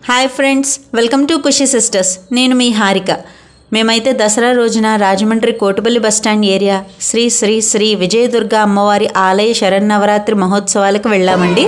Hi friends, welcome to Khushi sisters. నేను మీ హారిక. మేమైతే దసరా రోజున రాజమండ్రి కోటిపల్లి బస్టాండ్ ఏరియా శ్రీ శ్రీ శ్రీ విజయదుర్గ అమ్మవారి ఆలయ శరన్నవరాత్రి మహోత్సవాలకు వెళ్ళామండి.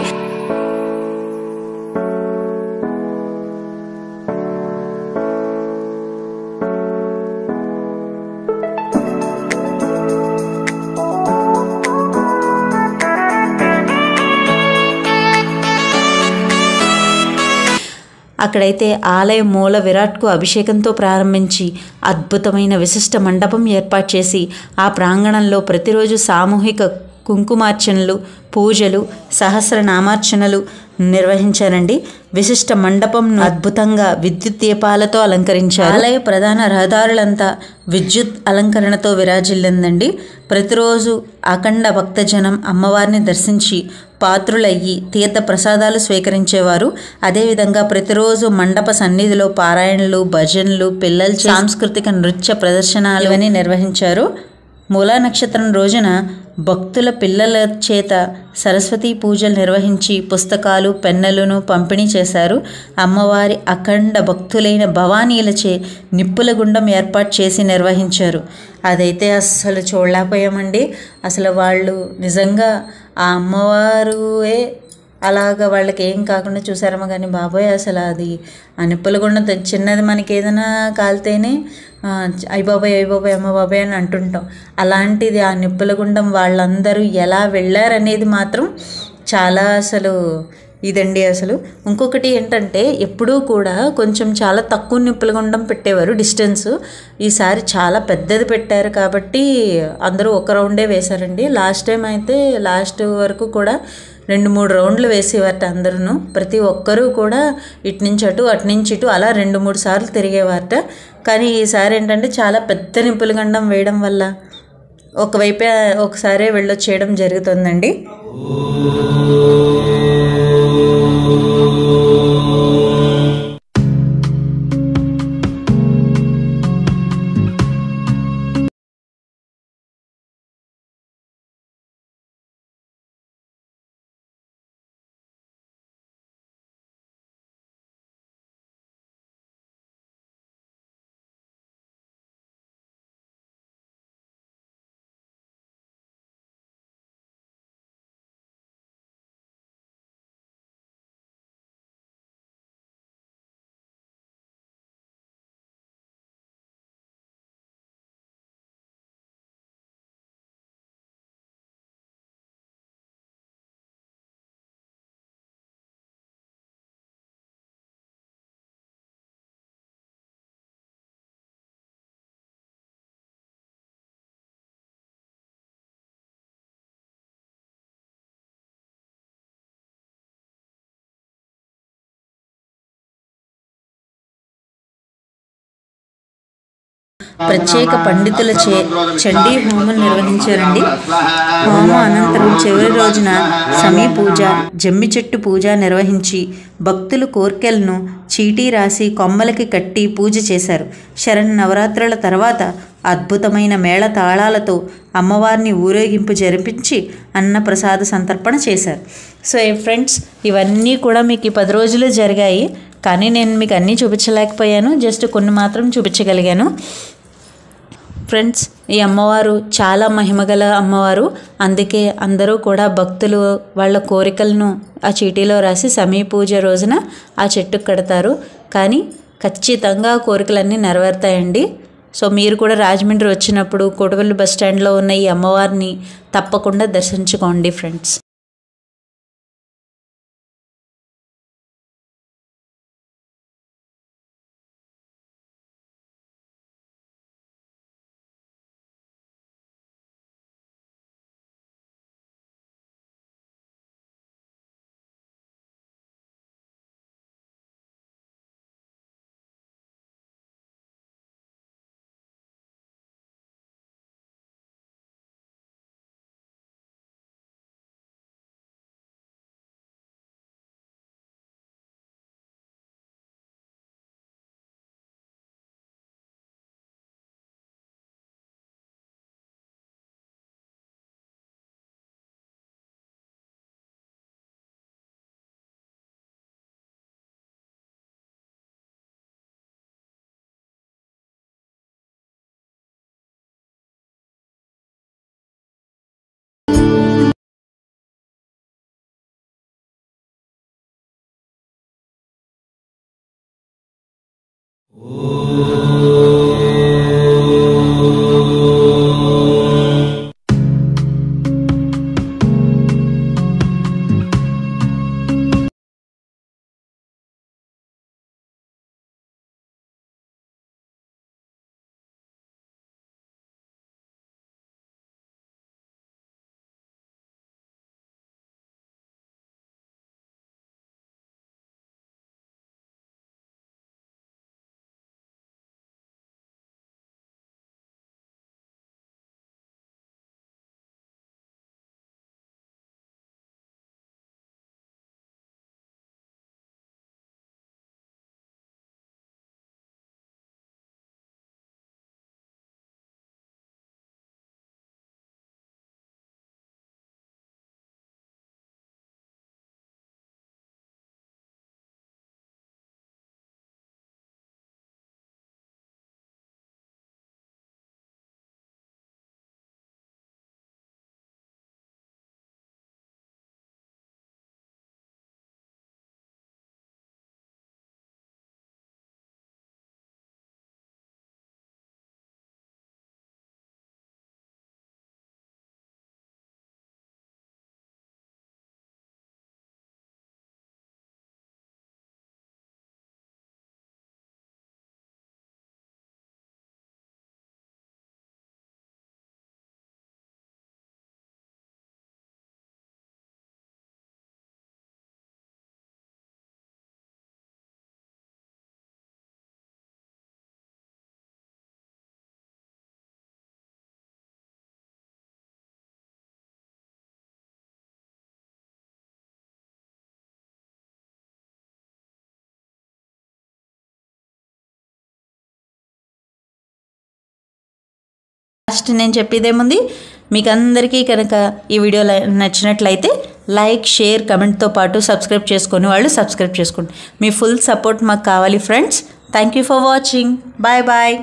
అక్కడైతే ఆలయ మూల విరాట్కు అభిషేకంతో ప్రారంభించి అద్భుతమైన విశిష్ట మండపం ఏర్పాటు చేసి ఆ ప్రాంగణంలో ప్రతిరోజు సామూహిక కుంకుమార్చనలు, పూజలు, సహస్రనామార్చనలు నిర్వహించారండి. విశిష్ట మండపం అద్భుతంగా విద్యుత్ దీపాలతో అలంకరించారు. ఆలయ ప్రధాన రహదారులంతా విద్యుత్ అలంకరణతో విరాజిల్లిందండి. ప్రతిరోజు అఖండ భక్తజనం అమ్మవారిని దర్శించి పాత్రులయ్యి తీర్థ ప్రసాదాలు స్వీకరించేవారు. అదేవిధంగా ప్రతిరోజు మండప సన్నిధిలో పారాయణలు, భజనలు, పిల్లల సాంస్కృతిక నృత్య ప్రదర్శనలు ఇవన్నీ నిర్వహించారు. మూలా నక్షత్రం రోజున భక్తుల పిల్లల చేత సరస్వతీ పూజలు నిర్వహించి పుస్తకాలు, పెన్నులను పంపిణీ చేశారు. అమ్మవారి అఖండ భక్తులైన భవానీలచే నిప్పుల గుండం ఏర్పాటు చేసి నిర్వహించారు. అదైతే అస్సలు చూడలేకపోయామండి. అసలు వాళ్ళు నిజంగా ఆ అమ్మవారువే అలాగ వాళ్ళకి ఏం కాకుండా చూసారమ్మా. కానీ బాబోయ్, అసలు అది ఆ నిప్పుల గుండం చిన్నది మనకి ఏదైనా కాలితేనే అయ్యబాబాయ్ అయ్యబాబాయ్ అమ్మ బాబాయ్ అని అంటుంటాం. అలాంటిది ఆ నిప్పుల గుండం వాళ్ళందరూ ఎలా వెళ్ళారనేది మాత్రం చాలా అసలు ఇదండి. అసలు ఇంకొకటి ఏంటంటే, ఎప్పుడూ కూడా కొంచెం చాలా తక్కువ నిప్పుల గుండం పెట్టేవారు డిస్టెన్స్. ఈసారి చాలా పెద్దది పెట్టారు కాబట్టి అందరూ ఒక రౌండే వేశారండి. లాస్ట్ టైం అయితే లాస్ట్ వరకు కూడా 2-3 రౌండ్లు వేసేవారట అందరూ. ప్రతి ఒక్కరూ కూడా ఇటు నుంచి అటు, అటు నుంచి ఇటు అలా 2-3 సార్లు తిరిగేవారట. కానీ ఈసారి ఏంటంటే చాలా పెద్ద నిప్పుల గండం వేయడం వల్ల ఒకవైపే ఒకసారే వెళ్ళొచ్చేయడం జరుగుతుందండి. ప్రత్యేక పండితులచే చండీ హోమం నిర్వహించారండి. హోమం అనంతరం చివరి రోజున సమీ పూజ, జమ్మి చెట్టు పూజ నిర్వహించి భక్తులు కోర్కెలను చీటీ రాసి కొమ్మలకి కట్టి పూజ చేశారు. శరన్నవరాత్రుల తర్వాత అద్భుతమైన మేళ తాళాలతో అమ్మవారిని ఊరేగింపు జరిపించి అన్నప్రసాద సంతర్పణ చేశారు. సో ఫ్రెండ్స్, ఇవన్నీ కూడా మీకు ఈ 10 రోజులు జరిగాయి. కానీ నేను మీకు అన్నీ చూపించలేకపోయాను, జస్ట్ కొన్ని మాత్రం చూపించగలిగాను. ఫ్రెండ్స్, ఈ అమ్మవారు చాలా మహిమగల అమ్మవారు. అందుకే అందరూ కూడా భక్తులు వాళ్ళ కోరికలను ఆ చీటీలో రాసి సమీ పూజ రోజున ఆ చెట్టుకు కడతారు. కానీ ఖచ్చితంగా కోరికలన్నీ నెరవేరుతాయండి. సో మీరు కూడా రాజమండ్రి వచ్చినప్పుడు కోటిపల్లి బస్టాండ్లో ఉన్న ఈ అమ్మవారిని తప్పకుండా దర్శించుకోండి ఫ్రెండ్స్. లాస్ట్ నేను చెప్పేదేముంది, మీకు అందరికీ కనుక ఈ వీడియో నచ్చినట్లయితే లైక్, షేర్, కమెంట్తో పాటు సబ్స్క్రైబ్ చేసుకొని వాళ్ళు సబ్స్క్రైబ్ చేసుకోండి. మీ ఫుల్ సపోర్ట్ మాకు కావాలి friends. Thank you for watching. Bye bye.